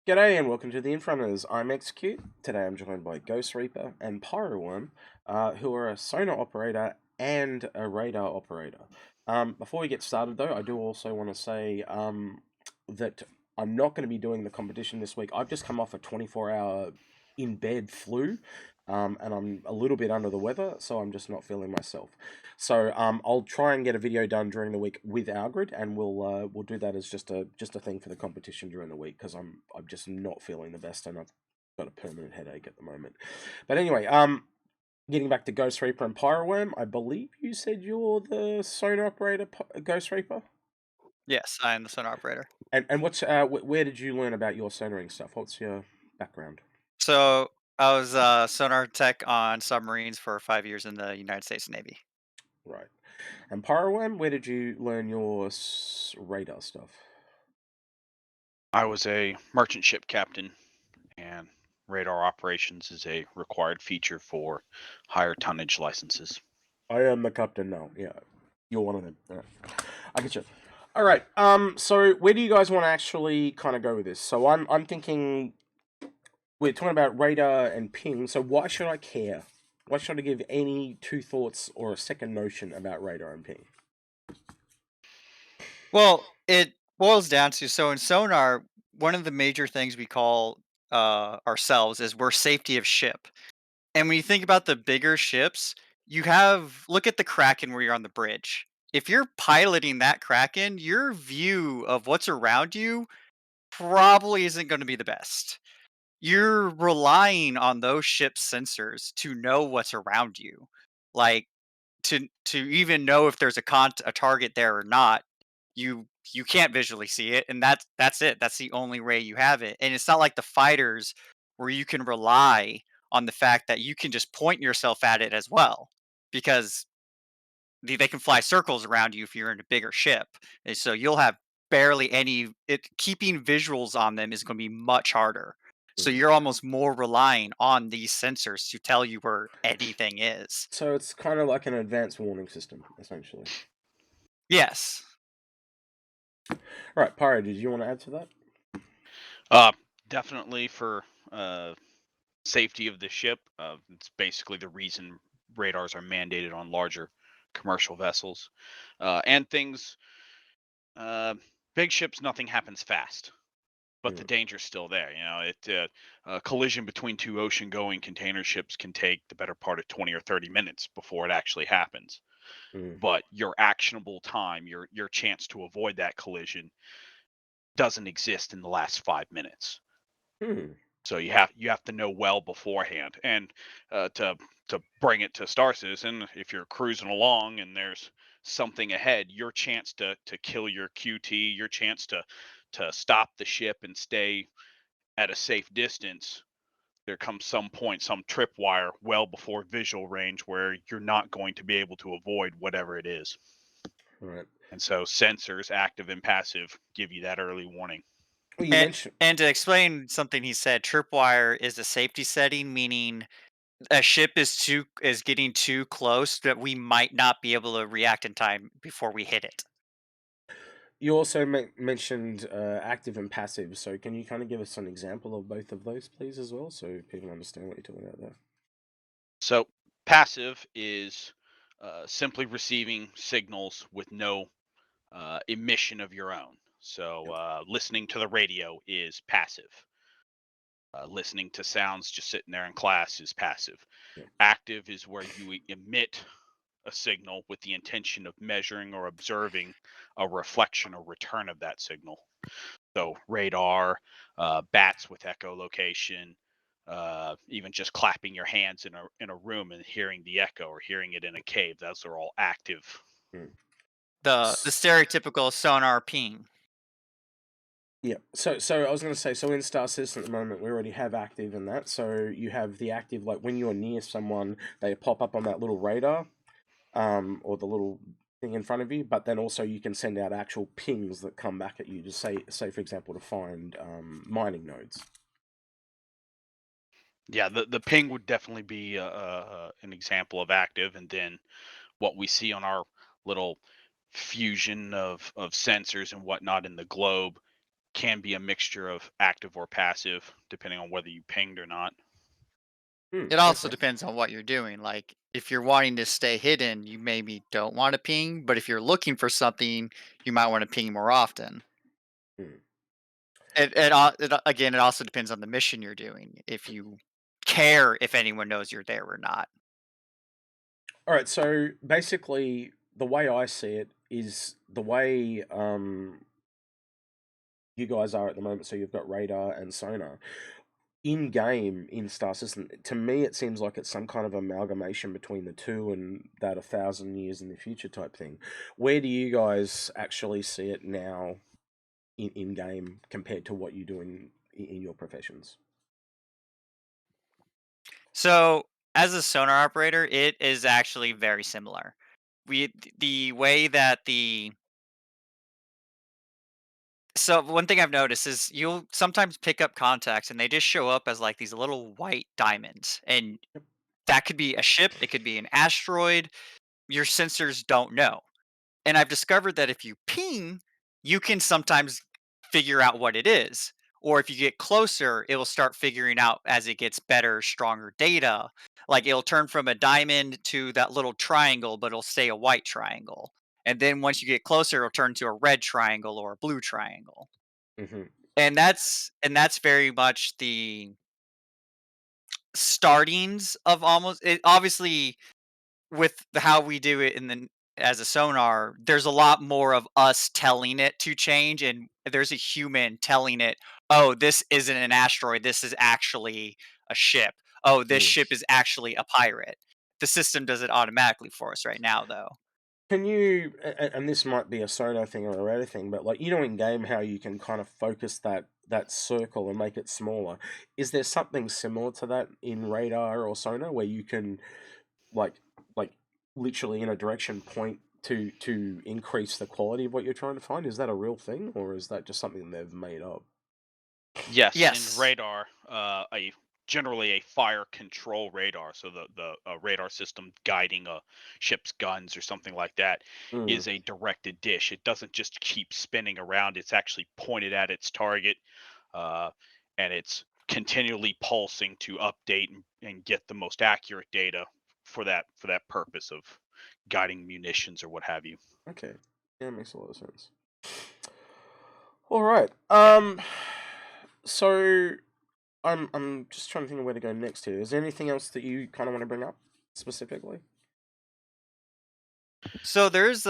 G'day and welcome to the Inforunners. I'm Execute. Today I'm joined by Ghost Reaper and Pyreworm, who are a sonar operator and a radar operator. Before we get started though, I do also want to say that I'm not going to be doing the competition this week. I've just come off a 24-hour in-bed flu, and I'm a little bit under the weather, so I'm just not feeling myself. So I'll try and get a video done during the week with Algrid, and we'll do that as just a thing for the competition during the week because I'm just not feeling the best, and I've got a permanent headache at the moment. But anyway, getting back to Ghost Reaper and Pyroworm, I believe you said you're the sonar operator, Ghost Reaper. Yes, I am the sonar operator. And what's where did you learn about your sonaring stuff? What's your background? So I was a sonar tech on submarines for 5 years in the United States Navy. Right. And Pyroworm, where did you learn your radar stuff? I was a merchant ship captain, and radar operations is a required feature for higher tonnage licenses. I am the captain now. Yeah, you're one of them. All right. I get you. All right. So where do you guys want to actually kind of go with this? So I'm thinking we're talking about radar and ping. So why should I care? Why should I give any two thoughts or a second notion about radar and ping? Well, it boils down to so in sonar, one of the major things we call ourselves is we're safety of ship. And when you think about the bigger ships, you have look at the Kraken where you're on the bridge. If you're piloting that Kraken, your view of what's around you probably isn't going to be the best. You're relying on those ship's sensors to know what's around you. Like to even know if there's a target there or not, you can't visually see it, and that's it. That's the only way you have it. And it's not like the fighters where you can rely on the fact that you can just point yourself at it as well, because they can fly circles around you if you're in a bigger ship. And so you'll have barely any keeping visuals on them is going to be much harder. So Hmm. you're almost more relying on these sensors to tell you where anything is. So it's kind of like an advanced warning system, essentially. Yes. All right, Pyro, did you want to add to that? Uh, Definitely for safety of the ship. It's basically the reason radars are mandated on larger commercial vessels and things. Uh, Big ships, nothing happens fast, but the Mm, danger's still there. A collision between two ocean-going container ships can take the better part of 20 or 30 minutes before it actually happens. mm, But your actionable time, your chance to avoid that collision, doesn't exist in the last 5 minutes. mm. So you have to know well beforehand. And to bring it to Star Citizen, if you're cruising along and there's something ahead, your chance to kill your QT, your chance to stop the ship and stay at a safe distance, there comes some point, some tripwire well before visual range where you're not going to be able to avoid whatever it is. All right. And so sensors, active and passive, give you that early warning. Well, you And mentioned. and to explain something he said, tripwire is a safety setting, meaning a ship is getting too close that we might not be able to react in time before we hit it. You also mentioned active and passive, so can you kind of give us an example of both of those, please, as well, so people understand what you're talking about there? So passive is simply receiving signals with no emission of your own. So Yep. listening to the radio is passive. Listening to sounds just sitting there in class is passive. Yep. Active is where you emit a signal with the intention of measuring or observing a reflection or return of that signal. So radar, bats with echolocation, even just clapping your hands in a room and hearing the echo or hearing it in a cave. Those are all active. Mm. The S- stereotypical sonar ping. Yeah. So I was going to say, so in Star Citizen at the moment, we already have active in that. So you have the active, like when you're near someone, they pop up on that little radar, or the little thing in front of you. But then also you can send out actual pings that come back at you to say for example, to find mining nodes. Yeah, the ping would definitely be an example of active, and then what we see on our little fusion of sensors and whatnot in the globe can be a mixture of active or passive, depending on whether you pinged or not. It also Okay. depends on what you're doing. Like, if you're wanting to stay hidden, you maybe don't want to ping, but if you're looking for something, you might want to ping more often. Hmm. Again, it also depends on the mission you're doing. If you care if anyone knows you're there or not. All right. So basically, the way I see it is the way you guys are at the moment. So you've got radar and sonar. In game in Star System, to me, it seems like it's some kind of amalgamation between the two and that 1,000 years in the future type thing. Where do you guys actually see it now in game compared to what you do in your professions? So, as a sonar operator, it is actually very similar. The way that the So one thing I've noticed is you'll sometimes pick up contacts and they just show up as like these little white diamonds. And that could be a ship, it could be an asteroid. Your sensors don't know. And I've discovered that if you ping, you can sometimes figure out what it is. Or if you get closer, it will start figuring out as it gets better, stronger data. Like it'll turn from a diamond to that little triangle, but it'll stay a white triangle. And then once you get closer, it'll turn to a red triangle or a blue triangle. Hmm. And that's very much the startings of almost it, obviously with how we do it in the as a sonar, there's a lot more of us telling it to change, and there's a human telling it, "Oh, this isn't an asteroid. This is actually a ship. Oh, this Mm. ship is actually a pirate." The system does it automatically for us right now, though. Can you, and this might be a sonar thing or a radar thing, but like in game, how you can kind of focus that circle and make it smaller. Is there something similar to that in radar or sonar where you can like like literally in a direction point to increase the quality of what you're trying to find? Is that a real thing or is that just something they've made up? Yes, in Yes. radar, a generally a fire control radar, so the radar system guiding a ship's guns or something like that, Mm, is a directed dish. It doesn't just keep spinning around; it's actually pointed at its target, uh, and it's continually pulsing to update and get the most accurate data for that purpose of guiding munitions or what have you. okay. Yeah, makes a lot of sense. All right. Yeah. So I'm just trying to think of where to go next here. Is there anything else that you kind of want to bring up specifically? So there's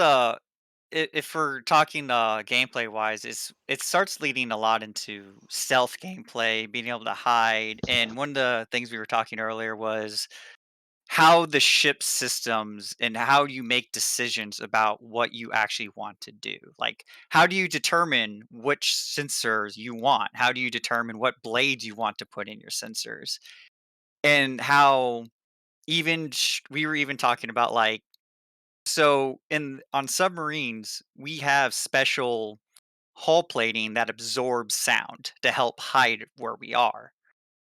if we're talking gameplay wise, it starts leading a lot into stealth gameplay, being able to hide. And one of the things we were talking earlier was how the ship systems and how you make decisions about what you actually want to do. Like, how do you determine which sensors you want? How do you determine what blades you want to put in your sensors? And how we were even talking about like so in on submarines we have special hull plating that absorbs sound to help hide where we are.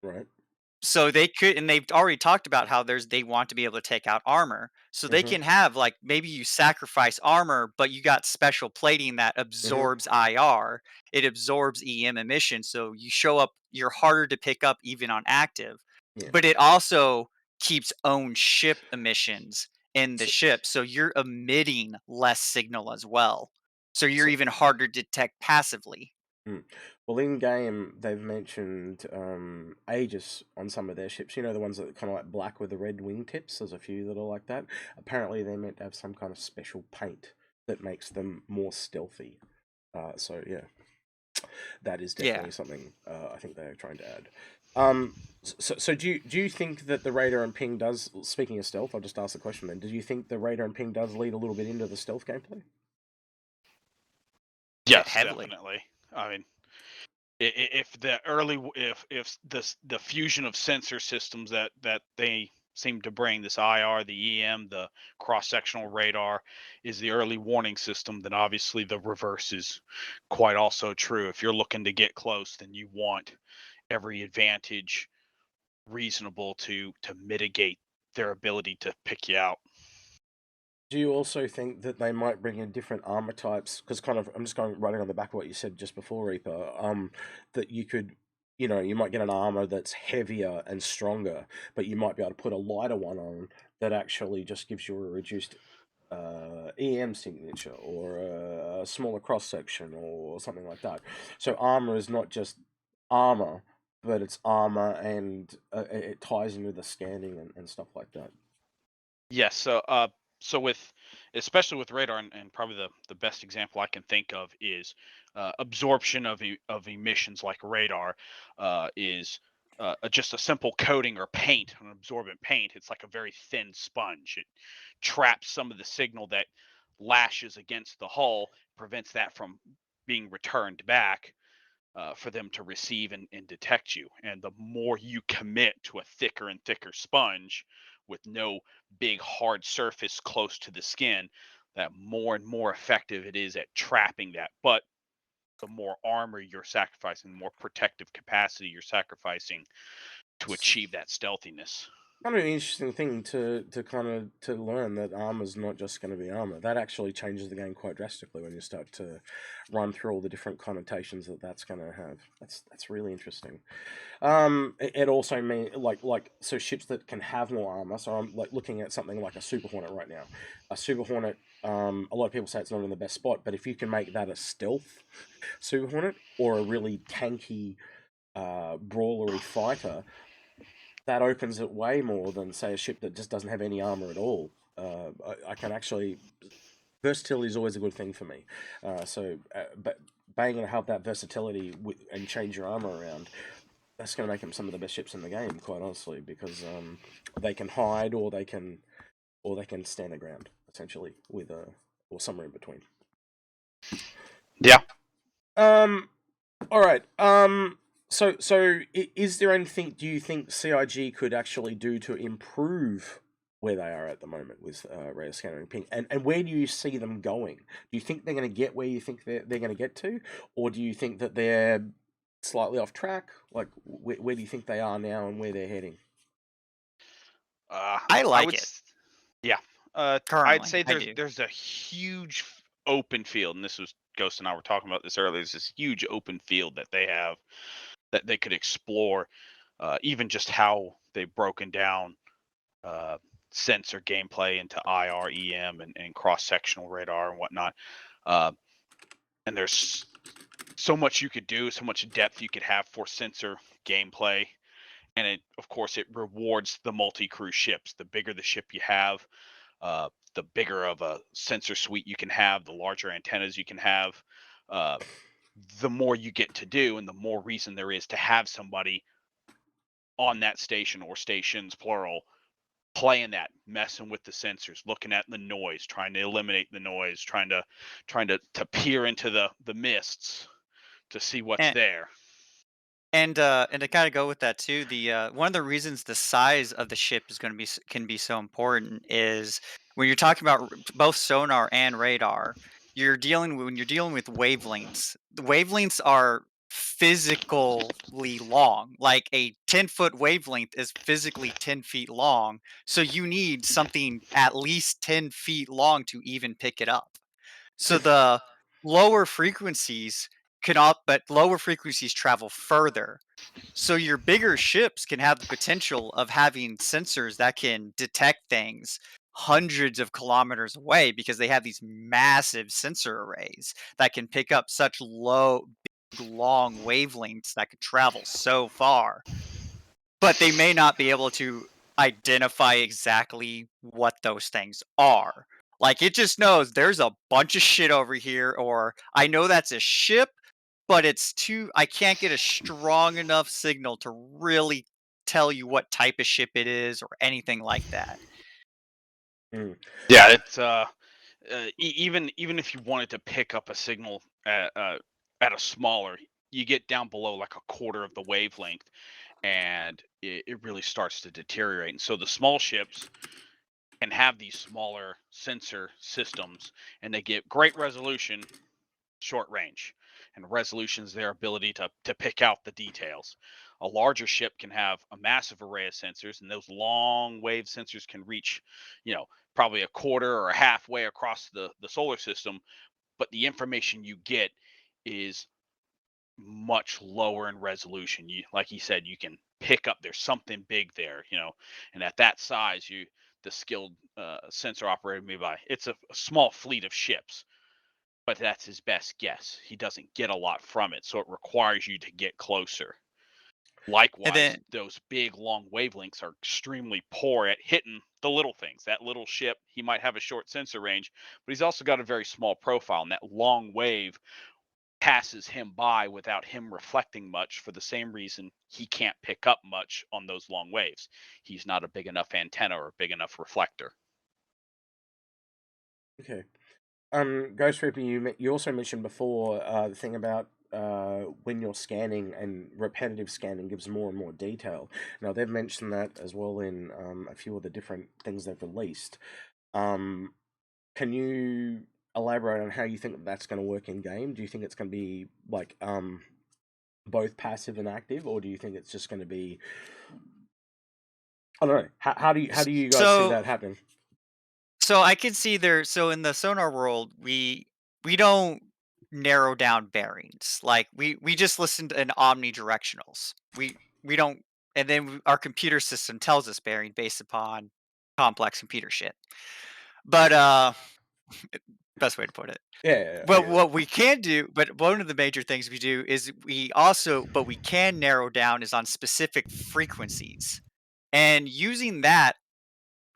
Right. So they could, and they've already talked about how they want to be able to take out armor. So they Mm-hmm. can have like maybe you sacrifice armor, but you got special plating that Mm-hmm. absorbs IR. It absorbs EM emissions, so you show up. You're harder to pick up even on active, Yeah. but it also keeps own ship emissions in the So, ship, so you're emitting less signal as well. So you're so even harder to detect passively. mm. Well, in game, they've mentioned Aegis on some of their ships. You know, the ones that are kind of like black with the red wingtips. There's a few that are like that. Apparently, they're meant to have some kind of special paint that makes them more stealthy. So yeah, that is Yeah. definitely something I think they're trying to add. So do you think that the radar and ping does? Speaking of stealth, I'll just ask the question then. Do you think the radar and ping does lead a little bit into the stealth gameplay? Yes, Heavily. definitely. I mean, if the early if the fusion of sensor systems that they seem to bring, this IR, the EM, the cross sectional radar, is the early warning system, then obviously the reverse is quite also true. If you're looking to get close, then you want every advantage reasonable to mitigate their ability to pick you out. Do you also think that they might bring in different armor types? Because kind of, I'm just going running on the back of what you said just before, Reaper. That you could, you might get an armor that's heavier and stronger, but you might be able to put a lighter one on that actually just gives you a reduced EM signature or a smaller cross section or something like that. So armor is not just armor, but it's armor and it ties into the scanning and stuff like that. Yes. So with especially with radar, and probably the best example I can think of is absorption of emissions like radar is just a simple coating or paint, an absorbent paint. It's like a very thin sponge. It traps some of the signal that lashes against the hull, prevents that from being returned back for them to receive and detect you. And the more you commit to a thicker and thicker sponge with no big hard surface close to the skin, that more and more effective it is at trapping that. But the more armor you're sacrificing, the more protective capacity you're sacrificing to achieve that stealthiness. Kind of an interesting thing to kind of to learn that armor's not just going to be armor. That actually changes the game quite drastically when you start to run through all the different connotations that that's going to have. That's really interesting. It also means like so ships that can have more armor. So I'm like looking at something like a Super Hornet right now. A Super Hornet. A lot of people say it's not in the best spot, but if you can make that a stealth Super Hornet or a really tanky, brawlery fighter, that opens it way more than say a ship that just doesn't have any armor at all. I can actually versatility is always a good thing for me. But being able to have that versatility and change your armor around, that's going to make them some of the best ships in the game, quite honestly, because they can hide or they can stand their ground essentially with or somewhere in between. Yeah. All right. So is there anything do you think CIG could actually do to improve where they are at the moment with radar scanner and ping? And where do you see them going? Do you think they're going to get where you think they're going to get to, or do you think that they're slightly off track? Like, where do you think they are now and where they're heading? I I like would, it yeah. I'd currently. say I do. there's a huge open field, and this was Ghost and I were talking about this earlier. There's this huge open field that they have that they could explore, even just how they've broken down uh, sensor gameplay into IR, EM, and cross-sectional radar and whatnot. Uh, and there's so much you could do, so much depth you could have for sensor gameplay. And of course, it rewards the multi-crew ships. The bigger the ship you have, the bigger of a sensor suite you can have, the larger antennas you can have, uh, the more you get to do, and the more reason there is to have somebody on that station or stations plural playing that, messing with the sensors, looking at the noise, trying to eliminate the noise, trying to peer into the mists to see what's And there. and to kind of go with that too, the one of the reasons the size of the ship is going to be can be so important is when you're talking about both sonar and radar, when you're dealing with wavelengths. The wavelengths are physically long. Like a 10-foot wavelength is physically 10 feet long, so you need something at least 10 feet long to even pick it up. So the lower frequencies but lower frequencies travel further. So your bigger ships can have the potential of having sensors that can detect things hundreds of kilometers away because they have these massive sensor arrays that can pick up such big, long wavelengths that could travel so far. But they may not be able to identify exactly what those things are. Like it just knows there's a bunch of shit over here, or I know that's a ship, but I can't get a strong enough signal to really tell you what type of ship it is or anything like that. Mm. Yeah, it's even if you wanted to pick up a signal at a smaller, you get down below like a quarter of the wavelength, and it really starts to deteriorate. And so the small ships can have these smaller sensor systems, and they get great resolution, short range, and resolution is their ability to pick out the details. A larger ship can have a massive array of sensors, and those long wave sensors can reach, probably a quarter or a halfway across the solar system, but the information you get is much lower in resolution. Like he said, you can pick up there's something big there, and at that size, the skilled sensor operator may buy. It's a small fleet of ships, but that's his best guess. He doesn't get a lot from it, so it requires you to get closer. And Likewise, then those big long wavelengths are extremely poor at hitting the little things. That little ship, he might have a short sensor range, but he's also got a very small profile, and that long wave passes him by without him reflecting much for the same reason he can't pick up much on those long waves. He's not a big enough antenna or a big enough reflector. Okay. Ghost Reaper, you also mentioned before the thing about when you're scanning and repetitive scanning gives more and more detail. Now they've mentioned that as well in a few of the different things they've released. Can you elaborate on how you think that's going to work in game? Do you think it's going to be like both passive and active, or do you think it's just going to be? I don't know. How do you guys see so that happening? so I can see there. So in the sonar world, we don't narrow down bearings. Like we just listen to an omnidirectionals. We don't, and then our computer system tells us bearing based upon complex computer shit. But best way to put it. Yeah, I But get it. what we can do, but one of the major things we do is but we can narrow down is on specific frequencies. And using that,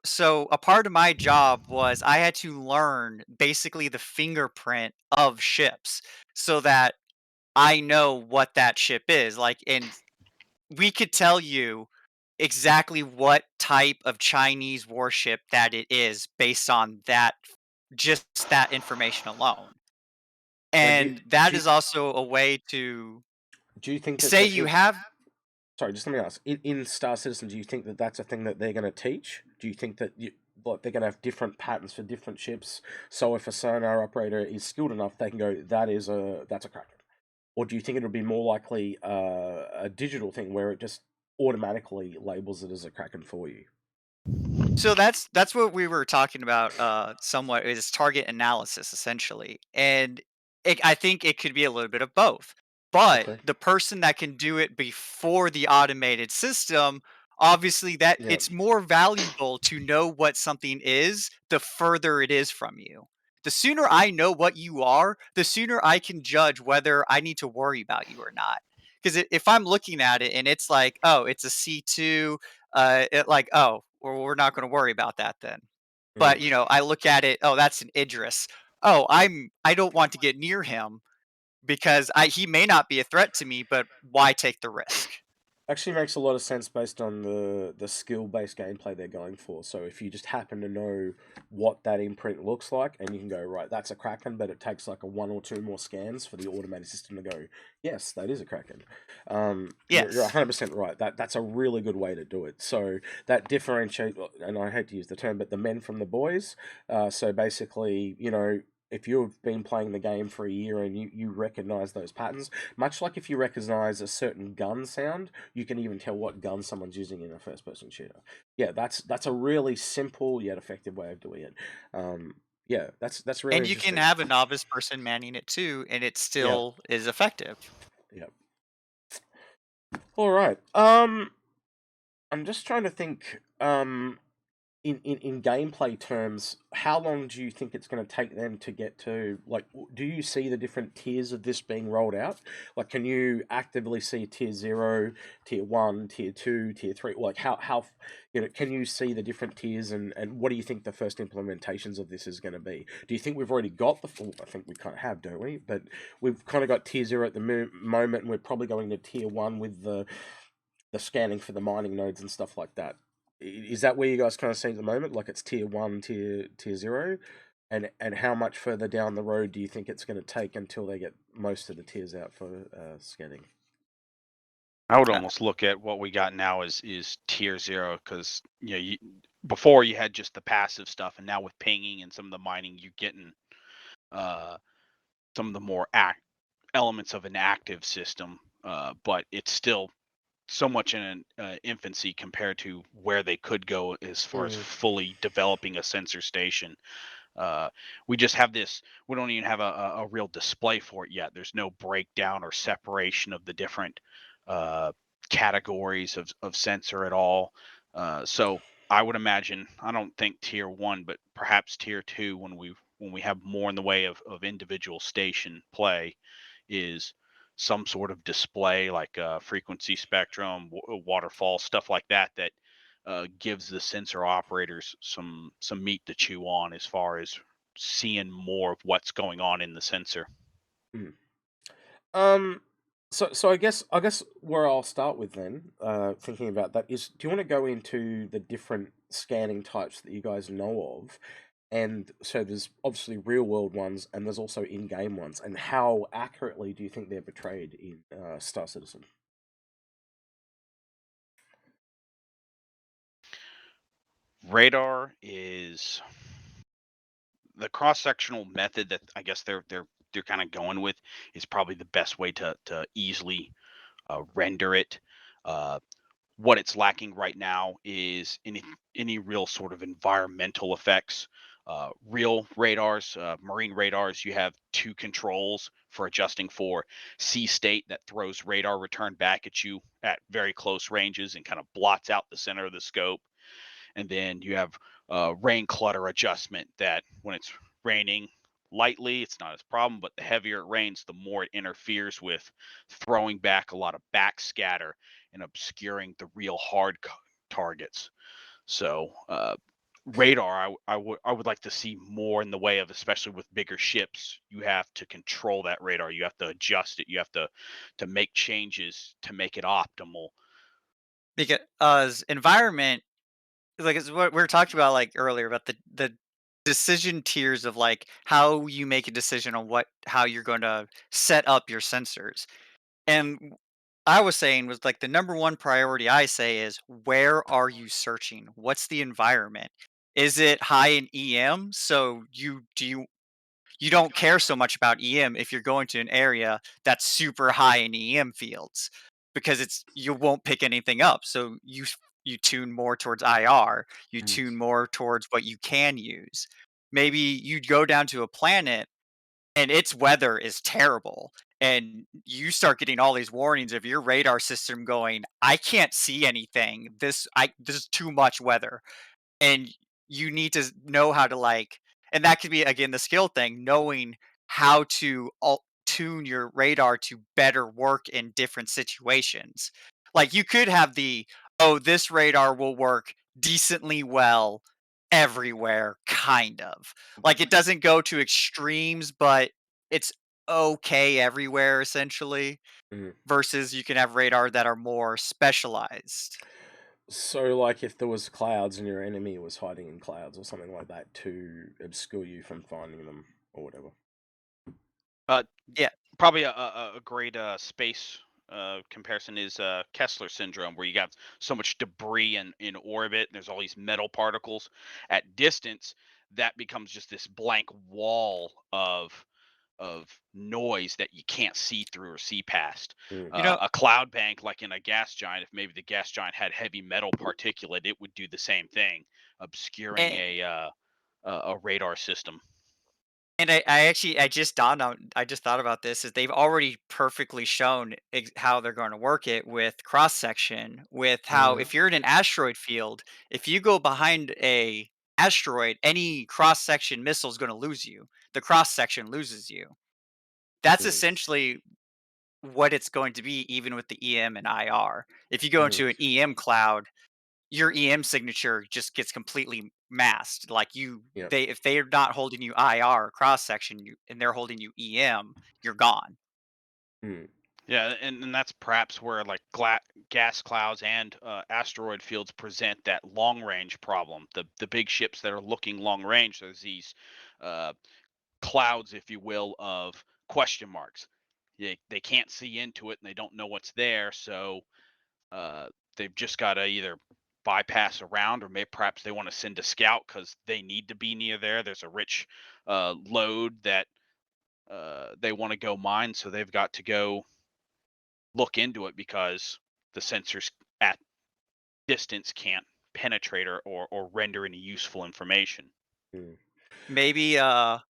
so a part of my job was I had to learn basically the fingerprint of ships so that I know what that ship is. Like, and we could tell you exactly what type of Chinese warship that it is based on that, just that information alone. Now, And that do you, is also a way to do you think that say you have. sorry, just let me ask. In Star Citizen, do you think that that's a thing that they're going to teach? Do you think that like they're going to have different patterns for different ships? So if a sonar operator is skilled enough, they can go, that's a Kraken. Or do you think it'll be more likely a digital thing where it just automatically labels it as a Kraken for you? So that's what we were talking about somewhat is target analysis essentially. And I think it could be a little bit of both. But Okay. the person that can do it before the automated system, obviously that Yeah. it's more valuable to know what something is the further it is from you. The sooner I know what you are, the sooner I can judge whether I need to worry about you or not. Because if I'm looking at it and it's like, oh, it's a C2, oh, well, we're not going to worry about that then. Mm. But I look at it, oh, that's an Idris. Oh, I don't want to get near him because he may not be a threat to me, but why take the risk? Actually makes a lot of sense based on the skill based gameplay they're going for. So if you just happen to know what that imprint looks like, and you can go, right, that's a Kraken, but it takes like a one or two more scans for the automated system to go, yes, that is a Kraken. You're Yes. 100% right. That's a really good way to do it. So that differentiate, and I hate to use the term, but the men from the boys. So basically, if you've been playing the game for a year and you recognize those patterns, much like if you recognize a certain gun sound, you can even tell what gun someone's using in a first person shooter. Yeah, that's a really simple yet effective way of doing it. Yeah, that's really And you can interesting. have a novice person manning it too, and it Yeah, still is effective. yeah. All right. I'm just trying to think. In gameplay terms, how long do you think it's going to take them to get to, like, do you see the different tiers of this being rolled out? Like, can you actively see tier 0, tier 1, tier 2, tier 3? Like, how can you see the different tiers, and what do you think the first implementations of this is going to be? Do you think we've already got the full? I think we kind of have, don't we? But we've kind of got tier 0 at the moment, and we're probably going to tier 1 with the scanning for the mining nodes and stuff like that. Is that where you guys kind of see at the moment? Like it's tier 1, tier 0, and how much further down the road do you think it's going to take until they get most of the tiers out for scanning? I would Uh, almost look at what we got now is tier 0, because before you had just the passive stuff, and now with pinging and some of the mining, you're getting uh, some of the more elements of an active system, but it's still so much in an infancy compared to where they could go as far as Mm, fully developing a sensor station. Uh, we just have this. We don't even have a real display for it yet. There's no breakdown or separation of the different uh, categories of sensor at all. So I would imagine. I don't think tier one, but perhaps tier two, when we have more in the way of individual station play, is some sort of display like frequency spectrum, waterfall, stuff like that that gives the sensor operators some meat to chew on as far as seeing more of what's going on in the sensor. mm. Um, so I guess where I'll start with then, thinking about that is, do you want to go into the different scanning types that you guys know of? And so there's obviously real world ones, and there's also in game ones. And how accurately do you think they're portrayed in Star Citizen? Radar is the cross-sectional method that I guess they're kind of going with is probably the best way to easily render it. Uh, what it's lacking right now is any real sort of environmental effects. Real radars, marine radars, you have two controls for adjusting for sea state that throws radar return back at you at very close ranges and kind of blots out the center of the scope. And then you have rain clutter adjustment that when it's raining lightly, it's not as problem, but the heavier it rains, the more it interferes with throwing back a lot of backscatter and obscuring the real hard targets. So radar, I would like to see more in the way of, especially with bigger ships. You have to control that radar. You have to adjust it. You have to make changes to make it optimal. Because environment, like it's what we were talking about like earlier about the decision tiers of like how you make a decision on what how you're going to set up your sensors. And I was saying was like the number one priority I say is where are you searching? What's the environment? Is it high in EM? So you don't care so much about EM if you're going to an area that's super high in EM fields because it's you won't pick anything up. So you tune more towards IR, you Mm, tune more towards what you can use. Maybe you'd go down to a planet and its weather is terrible and you start getting all these warnings of your radar system going, I can't see anything. This is too much weather, and you need to know how to like, and that could be again the skill thing, knowing how to tune your radar to better work in different situations. Like you could have the, oh, this radar will work decently well everywhere, kind of like it doesn't go to extremes, but it's okay everywhere essentially, mm. versus you can have radar that are more specialized. So, like, if there was clouds and your enemy was hiding in clouds or something like that to obscure you from finding them or whatever. Uh, Yeah. Probably a great space comparison is Kessler syndrome, where you got so much debris in orbit. And there's all these metal particles at distance that becomes just this blank wall of noise that you can't see through or see past. Mm, You know, A cloud bank, like in a gas giant, if maybe the gas giant had heavy metal particulate, it would do the same thing, obscuring and a radar system. I actually I just dawned on I just thought about this is they've already perfectly shown how they're going to work it with cross section, with how mm, if you're in an asteroid field, if you go behind a asteroid, any cross section missile is going to lose you. The cross section loses you. That's mm, essentially what it's going to be, even with the EM and IR. If you go mm. into an EM cloud, your EM signature just gets completely masked. Like Yep. they if they're not holding you IR cross section, you and they're holding you EM, you're gone. Mm, Yeah, and that's perhaps where like gas clouds and asteroid fields present that long range problem. The big ships that are looking long range, there's these uh, clouds, if you will, of question marks. They can't see into it and they don't know what's there, so uh, they've just got to either bypass around, or maybe perhaps they want to send a scout because they need to be near there. There's a rich load that they want to go mine, so they've got to go look into it because the sensors at distance can't penetrate or render any useful information. Mm. Maybe or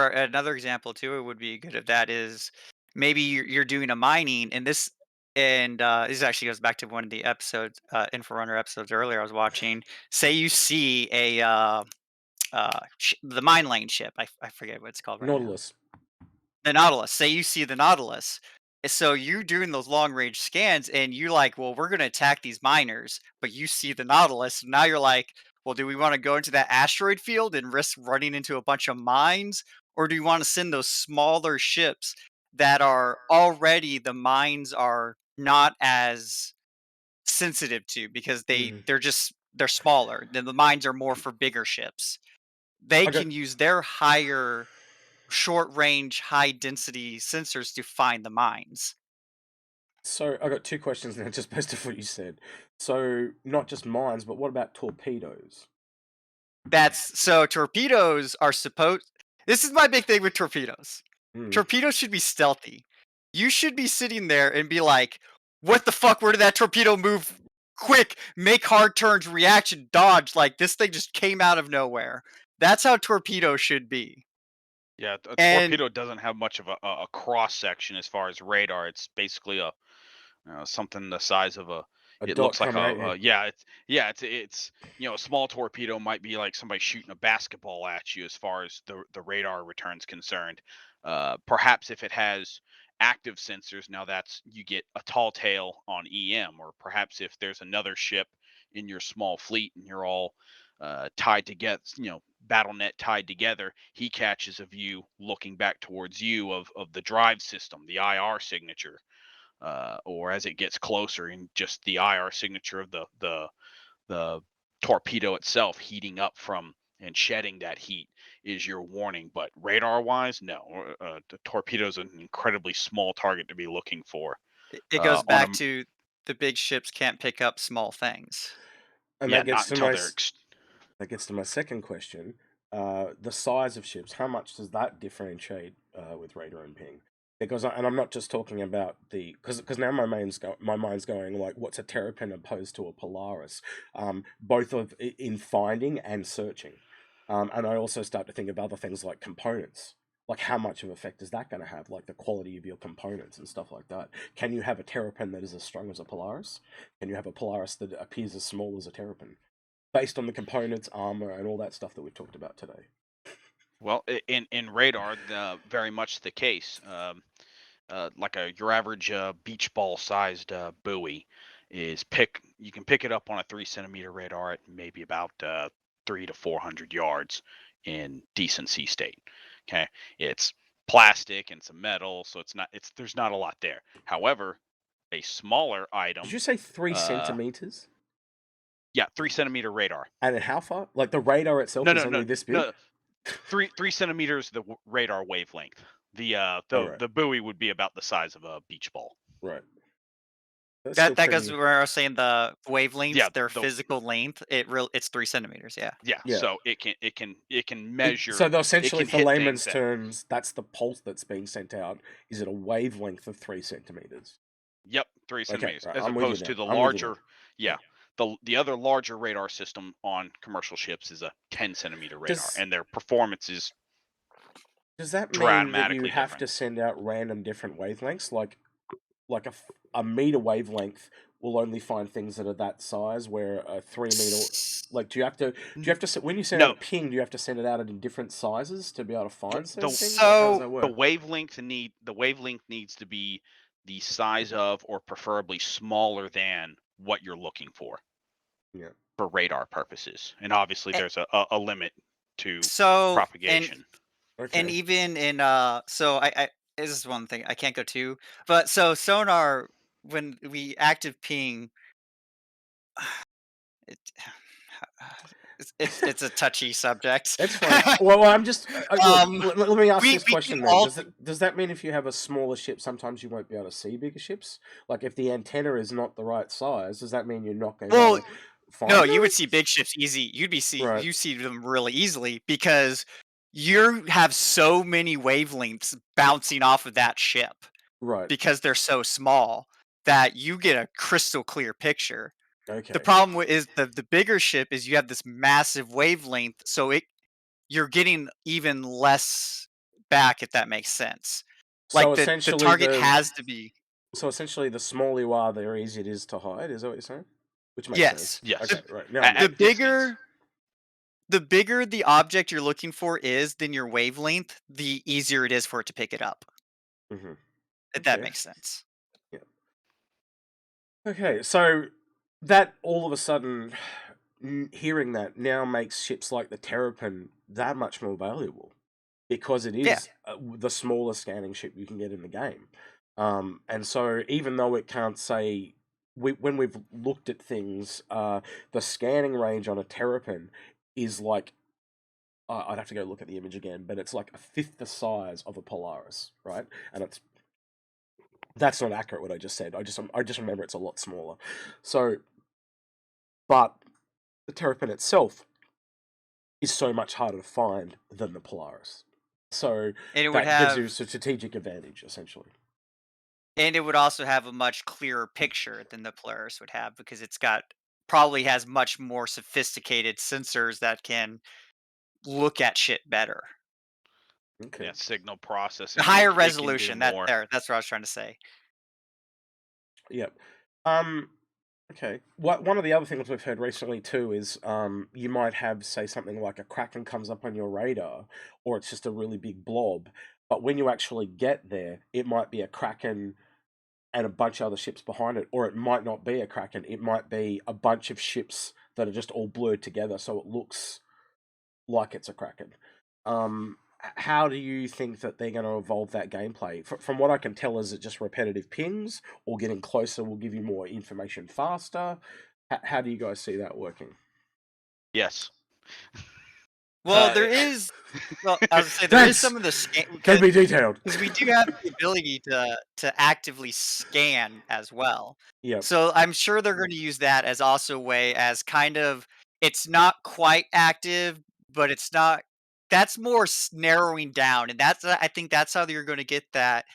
another example too, it would be good if that is maybe you're doing a mining and this actually goes back to one of the episodes, Inforunner episodes earlier I was watching. Say you see the mine lane ship. I forget what it's called right now. Nautilus. The Nautilus. Say you see the Nautilus. So you're doing those long range scans and you're like, well, we're going to attack these miners, but you see the Nautilus. Now you're like, well, do we want to go into that asteroid field and risk running into a bunch of mines? Or do you want to send those smaller ships that are already the mines are not as sensitive to because Mm. they're smaller. Then the mines are more for bigger ships. They I got can use their higher short range, high density sensors to find the mines. so I got two questions now, just based off what you said. So not just mines, but what about torpedoes? So torpedoes are supposed. This is my big thing with torpedoes. Mm. Torpedoes should be stealthy. You should be sitting there and be like, "What the fuck? Where did that torpedo move? Quick, make hard turns, reaction, dodge! Like this thing just came out of nowhere." That's how torpedoes should be. Yeah, a And torpedo doesn't have much of a cross section as far as radar. It's basically something the size of a. A It dot looks like coming at you. it's a small torpedo might be like somebody shooting a basketball at you as far as the radar return's concerned. Perhaps if it has active sensors, now that's you get a tall tale on EM, or perhaps if there's another ship in your small fleet and you're all tied together, battle net tied together, he catches a view looking back towards you of the drive system, the IR signature, or as it gets closer, in just the IR signature of the torpedo itself heating up from and shedding that heat is your warning. But radar wise, no, the torpedo is an incredibly small target to be looking for. it goes On a back to the big ships can't pick up small things. And Yeah, that not gets to until my they're that gets to my second question. The size of ships, how much does that differentiate with radar and ping? Because and I'm not just talking about the because now my mind's going like, what's a terrapin opposed to a Polaris? Both in finding and searching, and I also start to think of other things like components. Like how much of effect is that going to have? Like the quality of your components and stuff like that. Can you have a terrapin that is as strong as a Polaris? Can you have a Polaris that appears as small as a terrapin? Based on the components, armor, and all that stuff that we've talked about today. well in radar, very much the case. Like your average beach ball sized buoy is you can pick it up on a 3 centimeter radar at maybe about 300 to 400 yards in decent sea state. Okay, it's plastic and some metal, so there's not a lot there. However, a smaller Did item, you say three uh, centimeters? yeah, 3 centimeter radar. And then how far? Like the radar itself No, is no, only no, this big? no. 3 centimeters the radar wavelength. The All right, the buoy would be about the size of a beach ball. right. That's still That goes pretty. where I was saying the Yeah, wavelengths, their the physical length. It's 3 centimeters. Yeah. Yeah, Yeah. so it can measure, So it essentially, can for hit things layman's that. terms, that's the pulse that's being sent out. Is it a wavelength of 3 centimeters? Yep, three Okay, centimeters, right. as I'm with you opposed to now. the I'm with you now. larger. Yeah, the other larger radar system on commercial ships is a 10 centimeter radar, Does and their performance is does that mean that you dramatically have different. to send out random different wavelengths? Like a meter wavelength will only find things that are that size, where a 3 meter, like N- when you send out a No, ping, do you have to send it out in different sizes to be able to the find certain the things? Like how does So that the work? wavelength needs to be the size of, or preferably smaller than, what you're looking Yeah. for radar purposes. And obviously, eh, there's a limit to so propagation. and Okay. even in so I this is one thing I can't go to, but so sonar when we active ping, it, it's a touchy subject. It's fine. Well, I'm just look. um, Let me ask this we can question then. all Does that mean if you have a smaller ship, sometimes you won't be able to see bigger ships? Like if the antenna is not the right size, does that mean you're not going to be well able to no, find you them? would see big ships easy. Right. You see them really easily because you have so many wavelengths bouncing off of that ship Right. because they're so small that you get a crystal clear picture. The Okay. problem is the bigger ship is you have this massive wavelength, so you're getting even less back, if that makes sense. So Like the essentially, target has to be the smaller you are, the easier it is to hide. Is that what you're saying? Which makes sense. yes. Yes. Okay. Right now, I'm The with you. bigger the object you're looking for is than your wavelength, the easier it is for it to pick it up. Mhm. If that Okay. makes sense. Yeah. Okay. So that all of a sudden, hearing that now makes ships like the Terrapin that much more valuable because it Yeah. is the smallest scanning ship you can get in the game. And so even though it can't say when we've looked at things, the scanning range on a Terrapin is like I'd have to go look at the image again, but it's like a fifth the size of a Polaris, right? And that's not accurate what I just said. I just remember it's a lot smaller. So, but the Terrapin itself is so much harder to find than the Polaris. So And it would that gives you a have strategic advantage essentially. and it would also have a much clearer picture than the Polaris would have because it's got probably has much more sophisticated sensors that can look at shit better. Okay. Yeah, signal processing. Higher It can do resolution. more. That's what I was trying to say. Yep. Um. Okay. One of the other things we've heard recently too is you might have, say, something like a Kraken comes up on your radar, or it's just a really big blob. But when you actually get there, it might be a Kraken and a bunch of other ships behind it, or it might not be a Kraken. It might be a bunch of ships that are just all blurred together, so it looks like it's a Kraken. How do you think that they're going to evolve that gameplay? From what I can tell, is it just repetitive pings, or getting closer will give you more information faster? How do you guys see that working? Yes. Well, Uh, there is. Well, I was gonna say there is Thanks. some of the scan Can be detailed. because we do have the ability to actively scan as well. Yep. So I'm sure they're going to use that as also a way as kind of it's not quite active, but it's not. That's more narrowing down, and that's I think that's how you're going to get that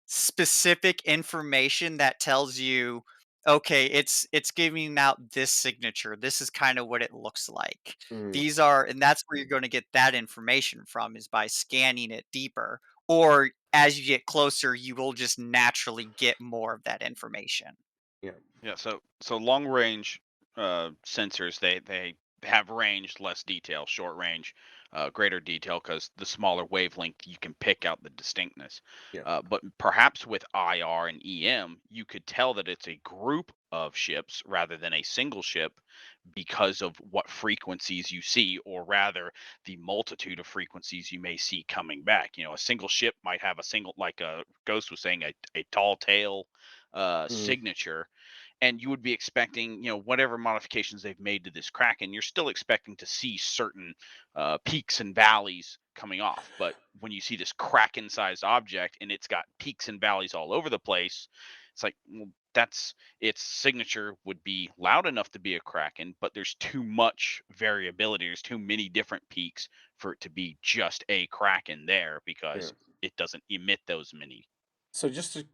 specific information that tells you, okay, it's giving out this signature. This is kind of what it looks like. Mm, These are, and that's where you're going to get that information from is by scanning it deeper. Or as you get closer, you will just naturally get more of that information. yeah. Yeah, so long range sensors they have range, less detail. Short range, greater detail because the smaller wavelength you can pick out the distinctness. Yeah. But perhaps with IR and EM, you could tell that it's a group of ships rather than a single ship because of what frequencies you see, or rather the multitude of frequencies you may see coming back. You know, a single ship might have a single, like Ghost was saying, a tall tail Mm, signature, and you would be expecting, whatever modifications they've made to this Kraken, you're still expecting to see certain peaks and valleys coming off. But when you see this Kraken-sized object and it's got peaks and valleys all over the place, it's like, well, that's its signature would be loud enough to be a Kraken, but there's too much variability. There's too many different peaks for it to be just a Kraken there yeah. because it doesn't emit those many. So just to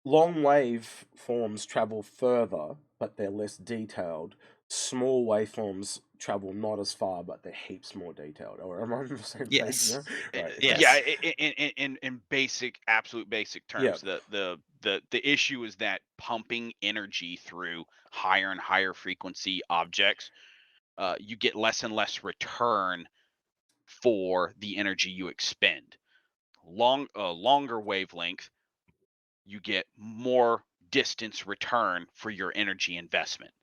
long wave forms travel further, but they're less detailed. Small waveforms travel not as far, but they're heaps more detailed. Or am I on the same page Yes. now? Right. Okay. Yeah, Yes. in basic, absolute basic Yeah. terms, the issue is that pumping energy through higher and higher frequency objects, you get less and less return for the energy you expend. Longer wavelength, you get more distance return for your energy investment.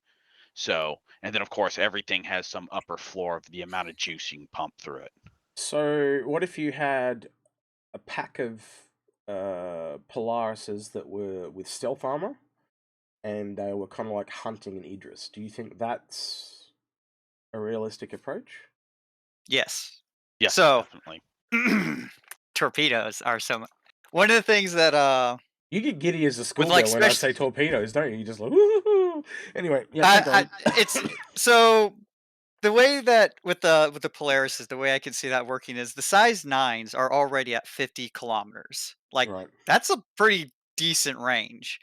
So, and then of course everything has some upper floor of the amount of juice you can pump through it. So what if you had a pack of Polarises that were with stealth armor, and they were kind of like hunting an Idris? Do you think that's a realistic approach? Yes. Yes, So definitely. torpedoes are so one of the things that You get giddy as a with like schoolgirl when I special say torpedoes, don't you? You just like, woo. Anyway, yeah, keep I going. it's so the way that with the Polaris is the way I can see that working is the size 9s are already at 50 kilometers. Like, Right. that's a pretty decent range.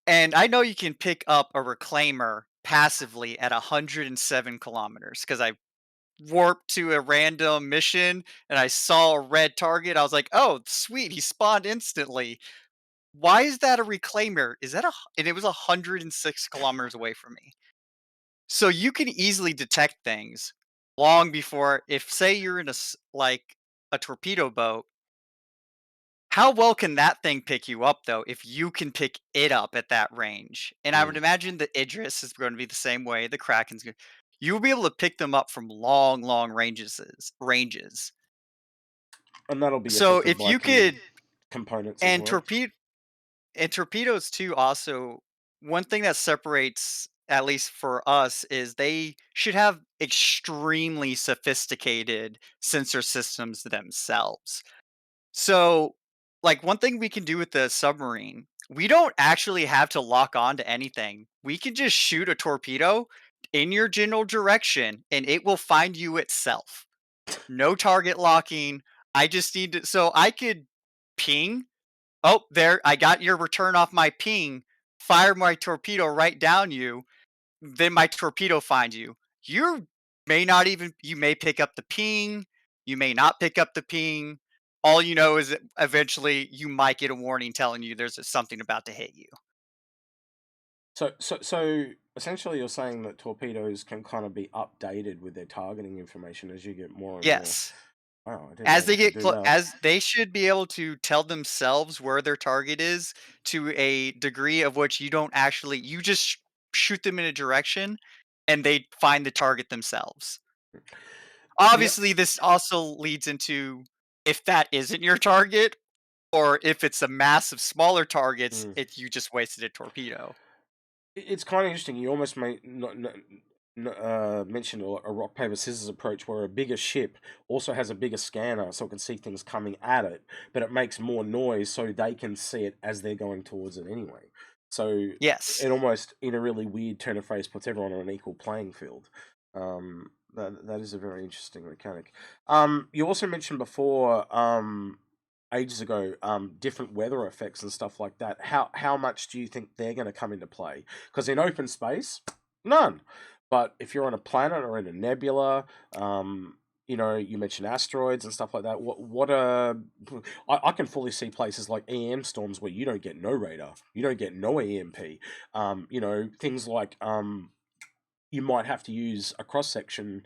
And I know you can pick up a reclaimer passively at 107 kilometers because I warped to a random mission and I saw a red target. I was like, oh, sweet, he spawned instantly. Why is that a reclaimer? Is that and it was 106 kilometers away from me. So you can easily detect things long before, if say you're in like a torpedo boat, how well can that thing pick you up though if you can pick it up at that range? And I would Mm. imagine the Idris is going to be the same way. The Kraken's going you'll be able to pick them up from long, long ranges. And that'll be So affected if by you could components as and well. torpedoes too also, one thing that separates, at least for us, is they should have extremely sophisticated sensor systems themselves. So, like, one thing we can do with the submarine, we don't actually have to lock on to anything. We can just shoot a torpedo in your general direction and it will find you itself. No target locking. I just need to, so I could ping. Oh, there, I got your return off my ping. Fire my torpedo right down you. Then my torpedo finds you. You may not even, you may pick up the ping. You may not pick up the ping. All you know is that eventually you might get a warning telling you there's something about to hit you. So essentially, you're saying that torpedoes can kind of be updated with their targeting information as you get more and more. Yes. Wow, I didn't know As they they could get do that. as they should be able to tell themselves where their target is to a degree of which you don't actually, you just shoot them in a direction and they find the target themselves. You know, Obviously, this also leads into, if that isn't your target, or if it's a mass of smaller targets, mm. it you just wasted a torpedo. It's kind of interesting. You almost mentioned a rock paper scissors approach, where a bigger ship also has a bigger scanner, so it can see things coming at it, but it makes more noise, so they can see it as they're going towards it anyway. So Yes. it almost, in a really weird turn of phrase, puts everyone on an equal playing field. That is a very interesting mechanic. You also mentioned before, ages ago, different weather effects and stuff like that. How much do you think they're going to come into play? Because in open space, none. But if you're on a planet or in a nebula, you mentioned asteroids and stuff like that. I can fully see places like EM storms where you don't get no radar, you don't get no EMP. Things like you might have to use a cross section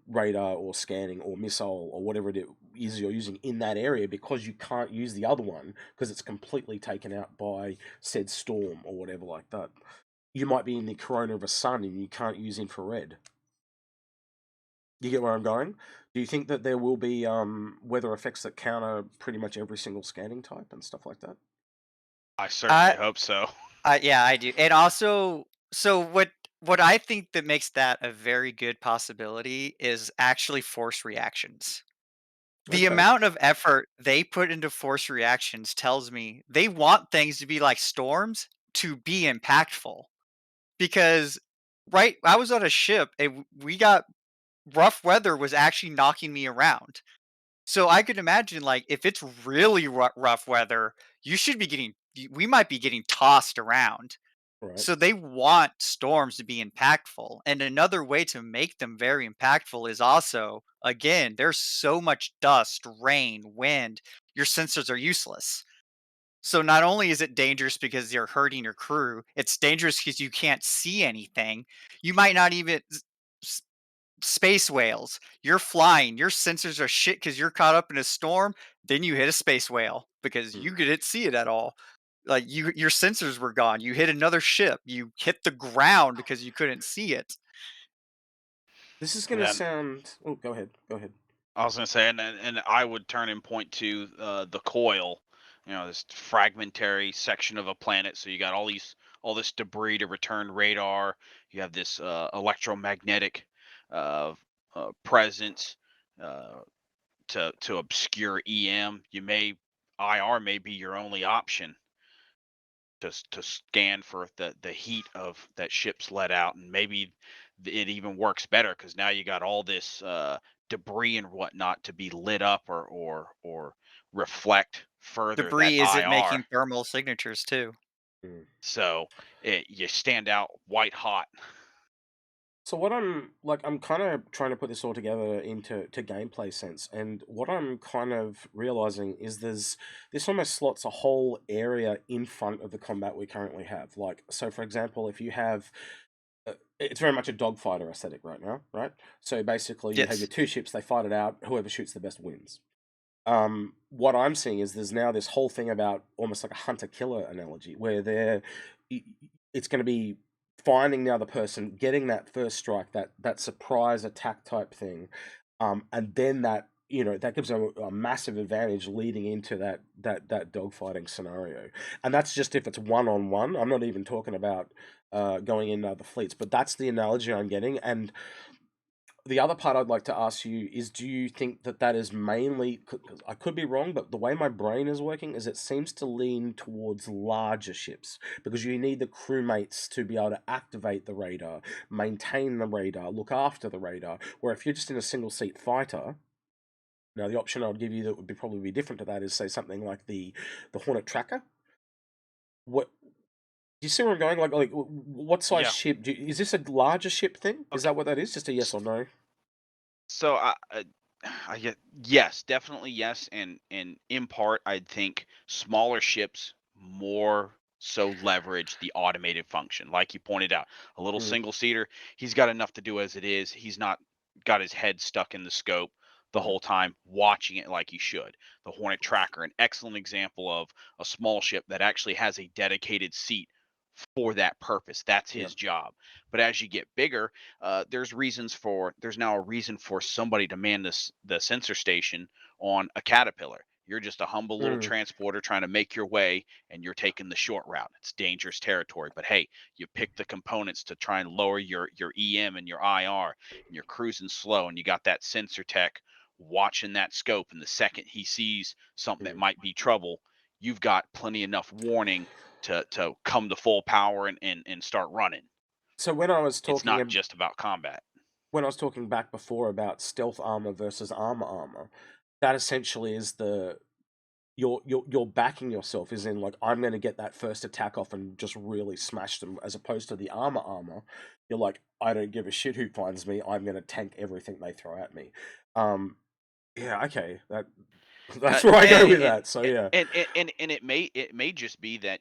radar or scanning or missile or whatever it is you're using in that area, because you can't use the other one because it's completely taken out by said storm or whatever like that. You might be in the corona of a sun and you can't use infrared. You get where I'm going? Do you think that there will be weather effects that counter pretty much every single scanning type and stuff like that? I certainly I hope so. yeah, I do. And also, so what I think that makes that a very good possibility is actually force reactions. The Okay. amount of effort they put into force reactions tells me they want things to be like storms to be impactful. Because right, I was on a ship and we got rough weather was actually knocking me around. So I could imagine, like, if it's really rough weather, you should be getting we might be getting tossed around. Right. So they want storms to be impactful. And another way to make them very impactful is also, again, there's so much dust, rain, wind, your sensors are useless. So not only is it dangerous because you're hurting your crew, it's dangerous because you can't see anything. You might not even s- space whales. You're flying, your sensors are shit because you're caught up in a storm. Then you hit a space whale because Mm. you didn't see it at all. Like, your sensors were gone. You hit another ship. You hit the ground because you couldn't see it. This is And gonna then sound. Oh, go ahead. Go ahead. I was gonna say, and I would turn and point to the coil, this fragmentary section of a planet. So you got all this debris to return radar. You have this electromagnetic uh, presence uh, to obscure EM. IR may be your only option to scan for the heat of that ship's let out, and maybe it even works better because now you got all this debris and whatnot to be lit up or reflect further that Debris isn't IR. making thermal signatures too. Mm. So you stand out white hot. So what I'm kind of trying to put this all together into gameplay sense, and what I'm kind of realizing is this almost slots a whole area in front of the combat we currently have. Like, so for example, if you have, it's very much a dogfighter aesthetic right now, right? So basically, you have your Yes. two ships, they fight it out, whoever shoots the best wins. What I'm seeing is there's now this whole thing about almost like a hunter-killer analogy, where it's going to be finding now the person, getting that first strike, that surprise attack type thing, and then that gives a massive advantage leading into that dogfighting scenario, and that's just if it's one-on-one. I'm not even talking about going into other fleets, but that's the analogy I'm getting. And the other part I'd like to ask you is, do you think that is mainly, 'cause I could be wrong, but the way my brain is working is it seems to lean towards larger ships, because you need the crewmates to be able to activate the radar, maintain the radar, look after the radar, where if you're just in a single seat fighter, now the option I would give you that would probably be different to that is, say, something like the Hornet Tracker. What do you see where I'm going? Like what size Yeah. ship? Is this a larger ship thing? Is Okay. that what that is? Just a yes or no? So I get yes, definitely yes, and in part I think smaller ships more so leverage the automated function, like you pointed out. A little Mm, single seater, he's got enough to do as it is. He's not got his head stuck in the scope the right. whole time watching it like he should. The Hornet Tracker, an excellent example of a small ship that actually has a dedicated seat for that purpose. That's Yeah. his job. But as you get bigger, there's now a reason for somebody to man the sensor station on a Caterpillar. You're just a humble little Mm. transporter trying to make your way, and you're taking the short route. It's dangerous territory, but hey, you pick the components to try and lower your EM and your IR, and you're cruising slow, and you got that sensor tech watching that scope, and the second he sees something that Mm. might be trouble, you've got plenty enough warning to come to full power and start running. So when I was It's talking not just about combat. back before about stealth armor versus armor, that essentially is you're backing yourself, is in like, I'm going to get that first attack off and just really smash them, as opposed to the armor. You're like, I don't give a shit who finds me. I'm going to tank everything they throw at me. Yeah, okay, that's where I go with And, that. So yeah. and it may just be that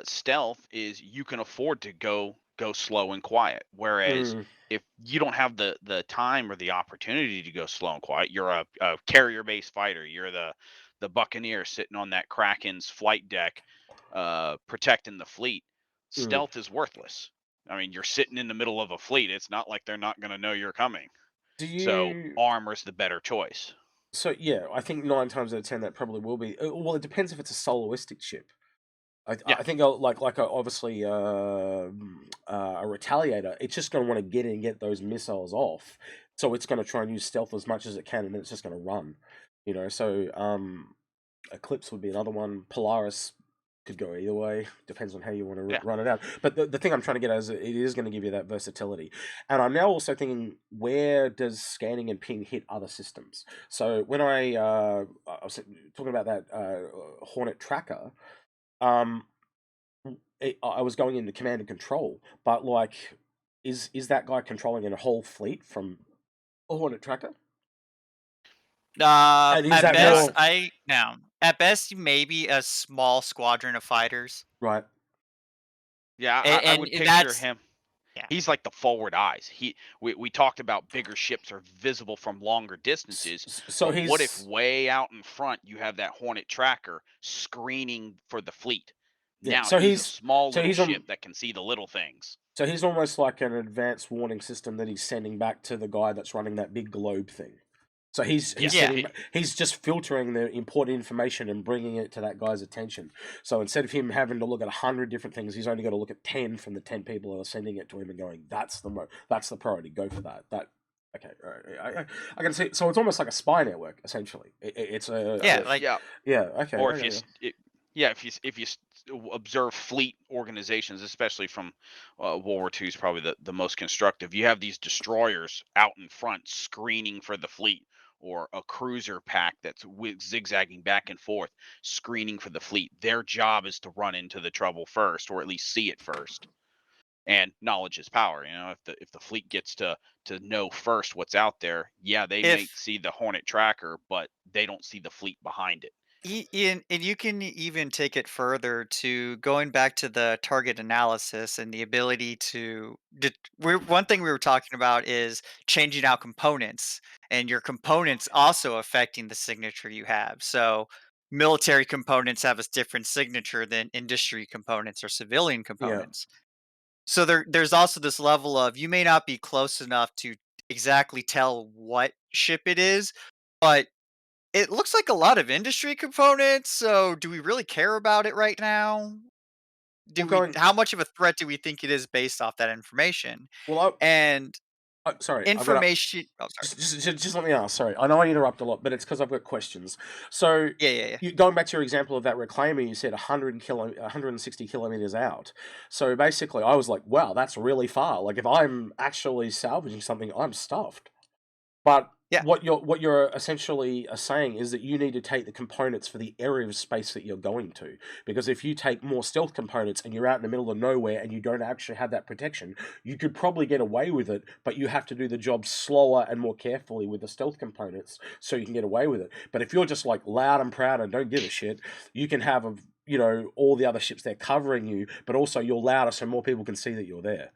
stealth is you can afford to go slow and quiet, whereas Mm, if you don't have the time or the opportunity to go slow and quiet, you're a carrier based fighter. You're the buccaneer sitting on that Kraken's flight deck, protecting the fleet. mm. Stealth is worthless. I mean, you're sitting in the middle of a fleet. It's not like they're not going to know you're coming. Do So you? armor's the better choice. So yeah, I think 9 times out of 10 that probably will be. Well, it depends if it's a soloistic ship. Yeah. I think obviously a retaliator. It's just going to want to get in and get those missiles off. So it's going to try and use stealth as much as it can, and then it's just going to run. So Eclipse would be another one. Polaris could go either way. Depends on how you want to Yeah. run it out. But the thing I'm trying to get at is it is going to give you that versatility. And I'm now also thinking, where does scanning and ping hit other systems? So when I was talking about that Hornet Tracker, um, I was going into command and control, but like, is that guy controlling a whole fleet from a Hornet Tracker? And is At that No, best, more at best, maybe a small squadron of fighters, right? yeah, I and would picture that's him. yeah. He's like the forward eyes. We talked about bigger ships are visible from longer distances, So but what if he's way out in front you have that Hornet Tracker screening for the fleet? yeah. Now he's a small So little he's ship that can see the little things. so he's almost like an advanced warning system that he's sending back to the guy that's running that big globe thing. So he's Yes, Yeah. sending he's just filtering the important information and bringing it to that guy's attention. So instead of him having to look at 100 different things, he's only got to look at 10 from the 10 people that are sending it to him and going, that's the priority. Go for that. Okay. All right. I can see. So it's almost like a spy network essentially. It's Yeah, a like yeah. yeah. Okay. Or if Okay. you Yeah, if you observe fleet organizations, especially from World War II, is probably the most constructive. You have these destroyers out in front screening for the fleet, or a cruiser pack that's zigzagging back and forth, screening for the fleet. Their job is to run into the trouble first, or at least see it first. And knowledge is power. You know, if the fleet gets to know first what's out there, yeah, they may If see the Hornet tracker, but they don't see the fleet behind it. And you can even take it further to going back to the target analysis and the ability to one thing we were talking about is changing out components, and your components also affecting the signature you have. So military components have a different signature than industry components or civilian Yeah. components. So there's also this level of you may not be close enough to exactly tell what ship it is, but it looks like a lot of industry components, so do we really care about it right now? Well, Do we going. How much of a threat do we think it is based off that information? Well, And sorry, I've got. information oh, sorry. Just let me ask. Sorry, I know I interrupt a lot, but it's because I've got questions. So, Yeah, yeah, yeah. going back to your example of that reclaimer, you said 160 kilometers out. So basically, I was like, wow, that's really far. Like, if I'm actually salvaging something, I'm stuffed. But Yeah. what you're essentially saying is that you need to take the components for the area of space that you're going to. Because if you take more stealth components and you're out in the middle of nowhere and you don't actually have that protection, you could probably get away with it, but you have to do the job slower and more carefully with the stealth components so you can get away with it. But if you're just like loud and proud and don't give a shit, you can have all the other ships there covering you, but also you're louder so more people can see that you're there.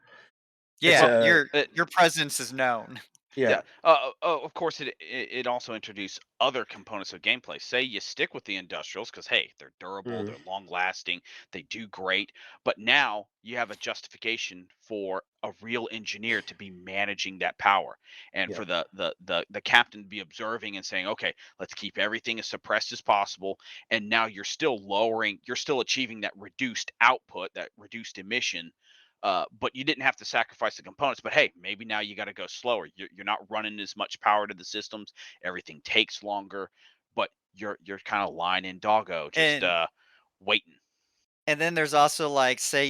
It's Yeah, Well, a your presence is known. yeah, yeah. Of course, it also introduced other components of gameplay. Say you stick with the industrials because hey, they're durable, mm, they're long lasting, they do great. But now you have a justification for a real engineer to be managing that power, and yeah. for the captain to be observing and saying, okay, let's keep everything as suppressed as possible. And now you're still achieving that reduced output, that reduced emission, but you didn't have to sacrifice the components. But hey, maybe now you got to go slower. You're not running as much power to the systems. Everything takes longer, but you're kind of lying in doggo, just And waiting. then there's also like say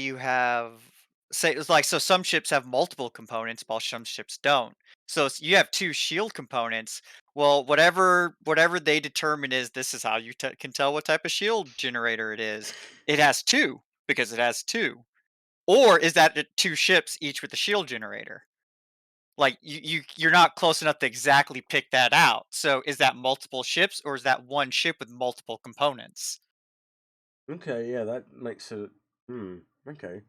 it's like so some ships have multiple components while some ships don't. So you have two shield components. Well, whatever they determine is this is how you can tell what type of shield generator it is. It has two because it has two. Or is that the two ships each with the shield generator? Like you're not close enough to exactly pick that out. So is that multiple ships or is that one ship with multiple components? Okay, yeah, that makes it. Hmm. Okay,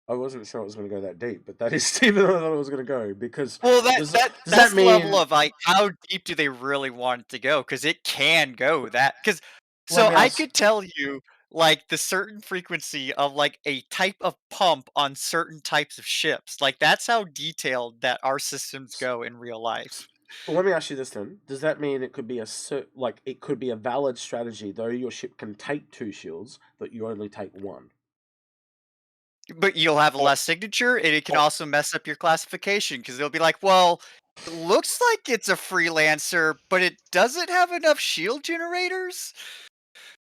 I wasn't sure it was going to go that deep, but that is deeper than I thought it was going to go. Because Well, does that that's the level mean? of like how deep do they really want it to go? Because it can go that. Because Let so me I ask. could tell you like the certain frequency of like a type of pump on certain types of ships. Like that's how detailed that our systems s- go in real life. Well, let me ask you this then. Does that mean it could be like it could be a valid strategy though your ship can take two shields, that you only take one? But you'll have a Or less signature, and it can or also mess up your classification because they'll be like, "Well, it looks like it's a freelancer, but it doesn't have enough shield generators."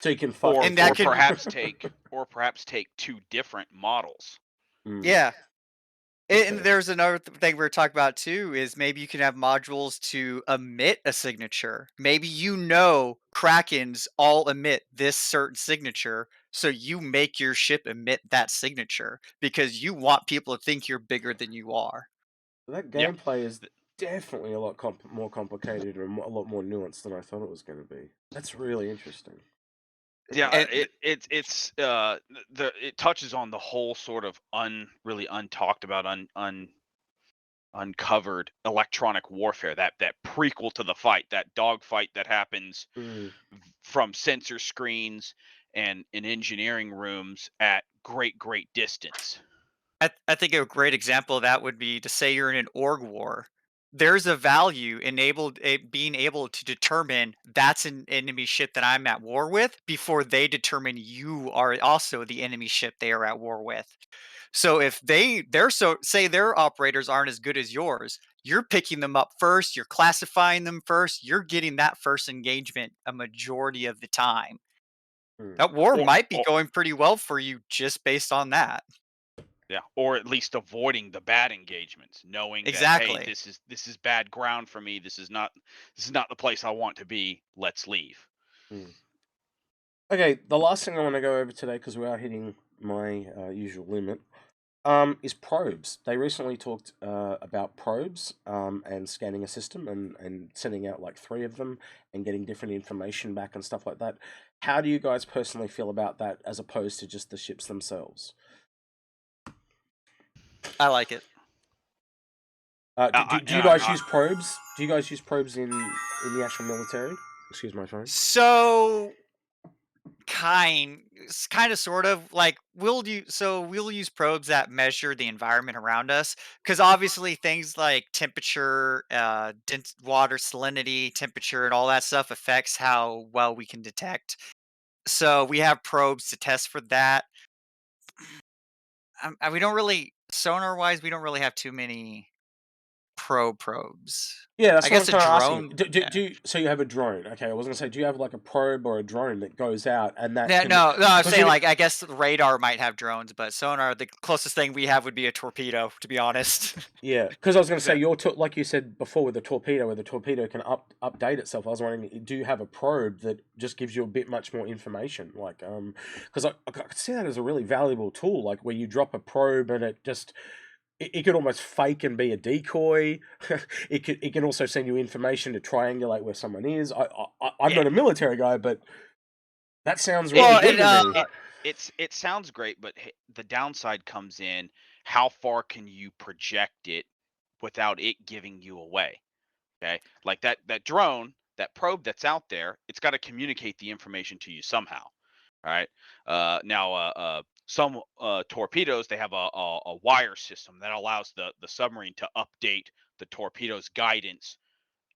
So you can fuck or And with that or it. can perhaps take two different models. Mm, yeah. And okay. there's another thing we are talking about too is maybe you can have modules to emit a signature. Maybe Krakens all emit this certain signature, so you make your ship emit that signature because you want people to think you're bigger than you are. That Yeah. gameplay is definitely a lot more complicated and a lot more nuanced than I thought it was going to be. That's really interesting. Yeah, Okay. And it touches on the whole sort of really untalked about, uncovered electronic warfare, that prequel to the fight, that dogfight that happens Mm, from sensor screens and in engineering rooms at great distance. I think a great example of that would be to say you're in an org war. There's a value enabled being able to determine that's an enemy ship that I'm at war with before they determine you are also the enemy ship they are at war with. So if they're so say their operators aren't as good as yours, you're picking them up first, you're classifying them first, you're getting that first engagement a majority of the time. That war Or, might be or going pretty well for you just based on that. yeah, or at least avoiding the bad engagements, knowing that hey, Exactly. this is bad ground for me. This is not the place I want to be. Let's leave. Mm. Okay, the last thing I want to go over today, because we are hitting my usual limit, is probes. They recently talked about probes and scanning a system and sending out like 3 of them and getting different information back and stuff like that. How do you guys personally feel about that as opposed to just the ships themselves? I like it. Do you guys use probes? Do you guys use probes in the actual military? Excuse my phone. So kind of sort of like we'll use probes that measure the environment around us, because obviously things like temperature, water salinity, temperature, and all that stuff affects how well we can detect. So we have probes to test for that. We don't really, sonar wise, we don't really have too many probes. Yeah, that's I what I'm guess a kind of asking. drone. Yeah. So you have a drone? Okay, I was gonna say, do you have like a probe or a drone that goes out and that Yeah, can? no, I'm Because saying you, like I guess the radar might have drones, but sonar, the closest thing we have would be a torpedo, to be honest. yeah, because I was gonna say That like you said before with the torpedo, where the torpedo can update itself. I was wondering, do you have a probe that just gives you a bit much more information? Like, because I could see that as a really valuable tool, like where you drop a probe and it just it could almost fake and be a decoy. It can also send you information to triangulate where someone is. I'm yeah, not a military guy, but that sounds it really Well, good and to me. it sounds great, but the downside comes in how far can you project it without it giving you away? Okay, like that drone, that probe that's out there, it's got to communicate the information to you somehow. All right. Now, some torpedoes they have a wire system that allows the submarine to update the torpedo's guidance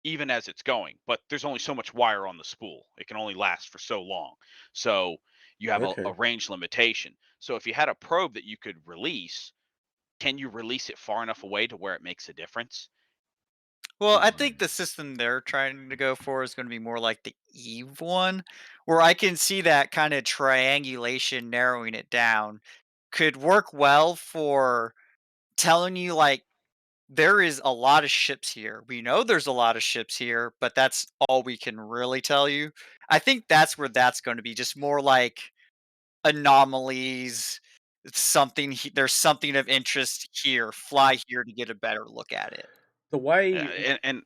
even as it's going. But there's only so much wire on the spool; it can only last for so long. So you have a Okay. range limitation. So if you had a probe that you could release, can you release it far enough away to where it makes a difference? well, I think the system they're trying to go for is going to be more like the Eve one, where I can see that kind of triangulation, narrowing it down, could work well for telling you like there is a lot of ships here. We know there's a lot of ships here, but that's all we can really tell you. I think that's where that's going to be, just more like anomalies. There's something of interest here. Fly here to get a better look at it. The Yeah, way, and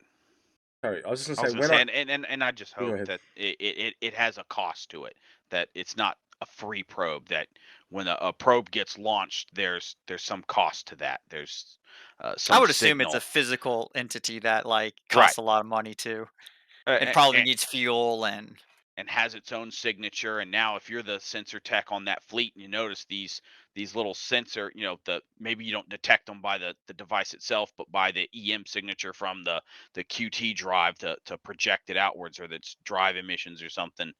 sorry, I was just I gonna was say gonna when say, I and I just you go hope ahead. that it has a cost to it, that it's not a free probe. That when a probe gets launched, there's some cost to that. There's I some would assume it's a signal, physical entity that like right? costs a lot of money too, and probably And, needs fuel and has its own signature. And now, if you're the sensor tech on that fleet, and you notice these little sensor, the maybe you don't detect them by the device itself, but by the EM signature from the QT drive to project it outwards, or that's drive emissions or something,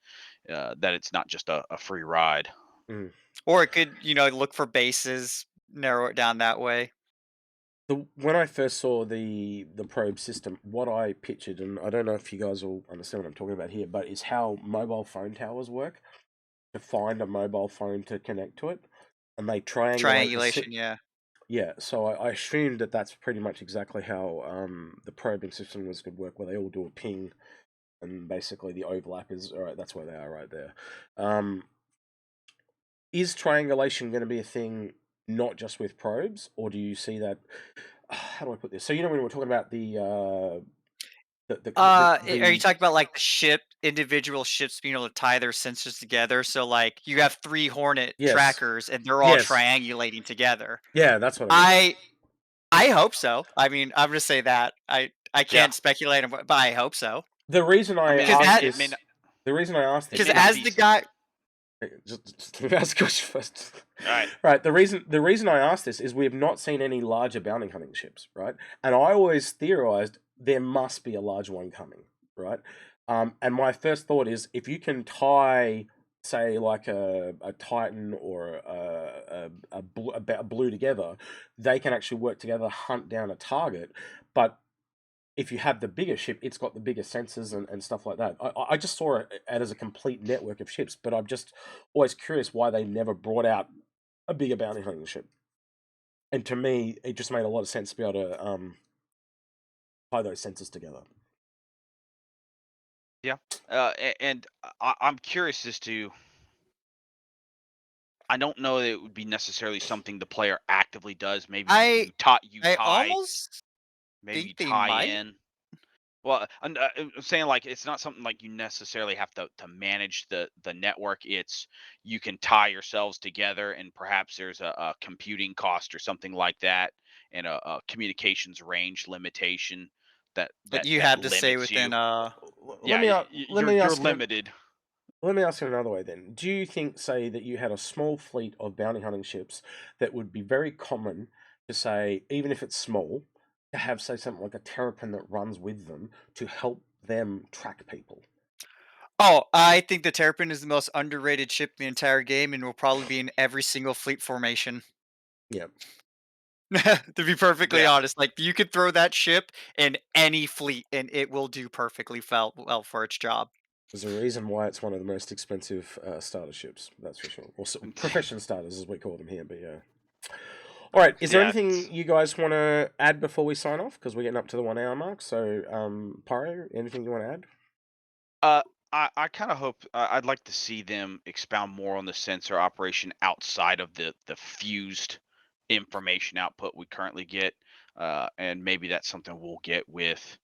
that it's not just a free ride. Mm. or it could, look for bases, narrow it down that way. When I first saw the probe system, what I pictured, and I don't know if you guys will understand what I'm talking about here, but is how mobile phone towers work to find a mobile phone to connect to it, and they triangulate Triangulation, yeah. yeah. So I assumed that that's pretty much exactly how the probing system was going to work, where they all do a ping, and basically the overlap is all right. That's where they are right there. Um, is triangulation going to be a thing, not just with probes, or do you see that? How do I put this? So when we're talking about Are you the talking about like the individual ships being able to tie their sensors together? So like you have 3 Hornet yes, trackers and they're all yes, triangulating together. yeah, that's what I meant. I I hope so. I mean, I'm gonna say that. I Yeah, can't speculate on but I hope so. The reason I I mean, Because asked it may this, not the reason I asked it this because may not as be the guy just let me ask a question first. all right. Right, the reason I asked this is we have not seen any larger bounty hunting ships, right? And I always theorized there must be a large one coming, right? And my first thought is if you can tie, say, like a Titan or a blue together, they can actually work together, hunt down a target. But if you have the bigger ship, it's got the bigger sensors and stuff like that. I just saw it as a complete network of ships, but I'm just always curious why they never brought out a bigger bounty hunting ship. And to me, it just made a lot of sense to be able to tie those sensors together. Yeah. And I'm curious as to. I don't know that it would be necessarily something the player actively does. Maybe I you I tie, almost maybe you think they tie might. in. Well, I'm saying like it's not something like you necessarily have to manage the network. It's you can tie yourselves together, and perhaps there's a computing cost or something like that, and a communications range limitation But you that have to stay limits within you. Let Yeah, me let me you're ask you. limited. Let me ask you another way then. Do you think, say, that you had a small fleet of bounty hunting ships that would be very common to say, even if it's small, to have, say, something like a terrapin that runs with them to help them track people? Oh, I think the Terrapin is the most underrated ship in the entire game and will probably be in every single fleet formation. Yeah. To be perfectly Yeah. honest, like you could throw that ship in any fleet and it will do perfectly well for its job. There's a reason why it's one of the most expensive starter ships, that's for sure. Or profession starters, as we call them here, but yeah. All right, is there Yeah. anything you guys want to add before we sign off? Because we're getting up to the 1 hour mark. So, Pyro, anything you want to add? Uh, I kind of hope I'd like to see them expound more on the sensor operation outside of the fused information output we currently get, and maybe that's something we'll get with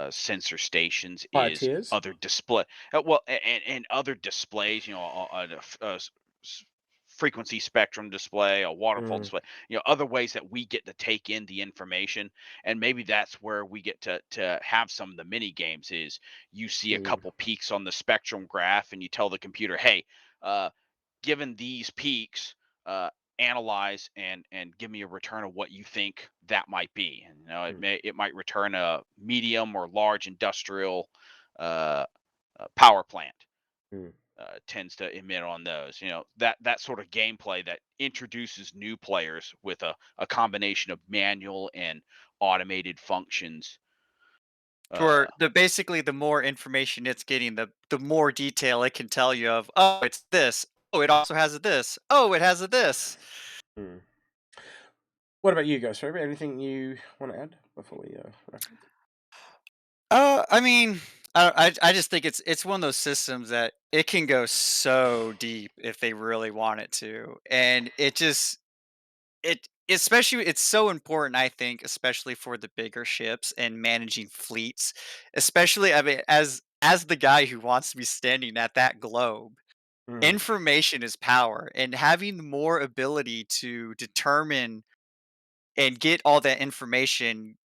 sensor stations Higher is tiers? other display, well, and other displays, frequency spectrum display, a waterfall Mm, display, other ways that we get to take in the information, and maybe that's where we get to have some of the mini games is you see a mm, couple peaks on the spectrum graph and you tell the computer, hey, uh, given these peaks, uh, analyze and give me a return of what you think that might be. And mm, it might return a medium or large industrial uh, power plant. mm. Tends to emit on those, that sort of gameplay that introduces new players with a combination of manual and automated functions. For uh, the basically the more information it's getting, the more detail it can tell you of, oh, it's this. Oh, it also has a this. Oh, it has a this. Mm. What about you, Ghost Reaper? Anything you want to add before we wrap up? I mean, I just think it's one of those systems that it can go so deep if they really want it to, and it just it especially it's so important, I think, especially for the bigger ships and managing fleets, especially I mean as the guy who wants to be standing at that globe. Mm, Information is power, and having more ability to determine and get all that information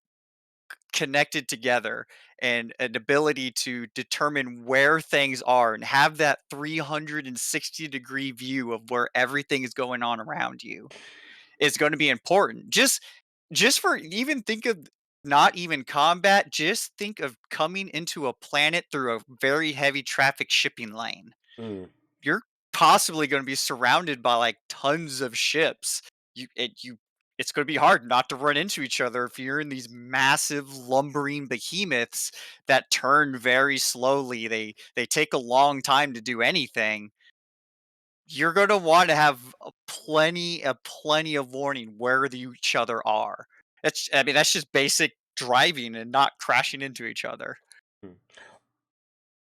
connected together and an ability to determine where things are and have that 360-degree view of where everything is going on around you is going to be important. Just for even think of not even combat, just think of coming into a planet through a very heavy traffic shipping lane. mm, You're possibly gonna be surrounded by, like, tons of ships. It's gonna be hard not to run into each other if you're in these massive lumbering behemoths that turn very slowly. They take a long time to do anything. You're gonna wanna have a plenty of warning where each other are. I mean, that's just basic driving and not crashing into each other. mm.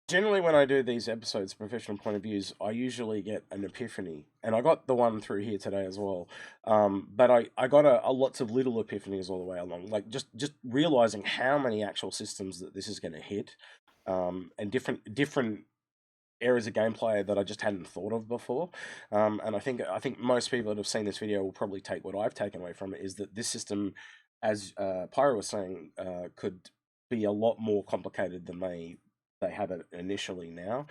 Generally, when I do these episodes, professional point of views, I usually get an epiphany, and I got the one through here today as well. But I got a lots of little epiphanies all the way along, like just realizing how many actual systems that this is going to hit, and different areas of gameplay that I just hadn't thought of before. And I think most people that have seen this video will probably take what I've taken away from it is that this system, as Pyro was saying, could be a lot more complicated than they have it initially now.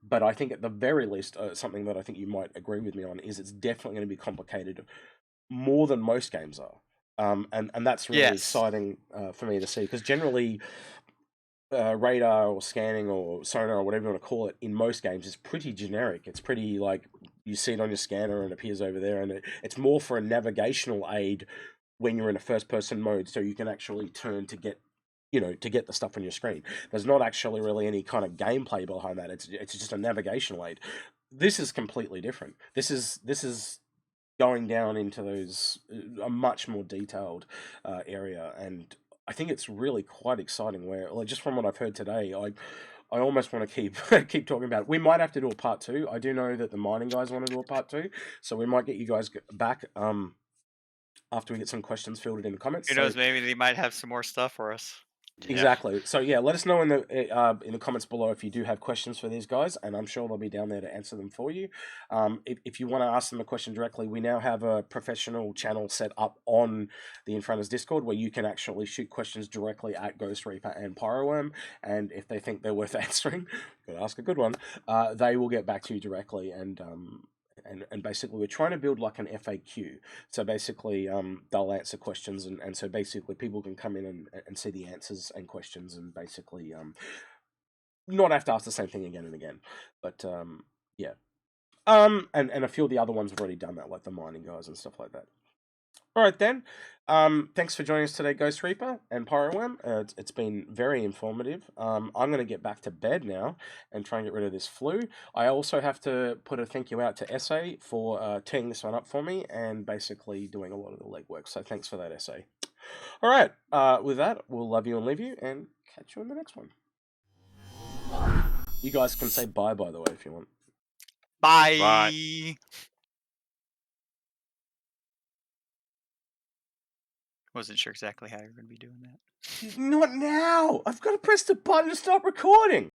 But I think at the very least, something that I think you might agree with me on is it's definitely going to be complicated more than most games are. And that's really Yes. exciting for me to see because generally radar or scanning or sonar or whatever you want to call it in most games is pretty generic. It's pretty like you see it on your scanner and it appears over there, and it's more for a navigational aid when you're in a first person mode, so you can actually turn to get you know, to get the stuff on your screen. There's not actually really any kind of gameplay behind that. It's just a navigational aid. This is completely different. This is going down into those a much more detailed area, and I think it's really quite exciting. Where, like, just from what I've heard today, I almost want to keep keep talking about it. We might have to do a part 2. I do know that the mining guys want to do a part 2, so we might get you guys back after we get some questions filled in the comments. Who So knows? Maybe they might have some more stuff for us. Yeah. exactly. So yeah, let us know in the comments below if you do have questions for these guys, and I'm sure they'll be down there to answer them for you. If you want to ask them a question directly, we now have a professional channel set up on the Inforunners Discord where you can actually shoot questions directly at Ghost Reaper and Pyreworm, and if they think they're worth answering, gotta ask a good one. They will get back to you directly, and basically we're trying to build like an FAQ. So basically they'll answer questions, and so basically people can come in and see the answers and questions, and basically not have to ask the same thing again and again. But yeah. And a few of the other ones have already done that, like the mining guys and stuff like that. All right, then. Thanks for joining us today, Ghost Reaper and Pyroworm. It's been very informative. I'm going to get back to bed now and try and get rid of this flu. I also have to put a thank you out to SA for teeing this one up for me and basically doing a lot of the legwork. So thanks for that, SA. All right, with that, we'll love you and leave you and catch you in the next one. You guys can say bye, by the way, if you want. Bye. Bye. Wasn't sure exactly how you were going to be doing that. Not now! I've got to press the button to stop recording!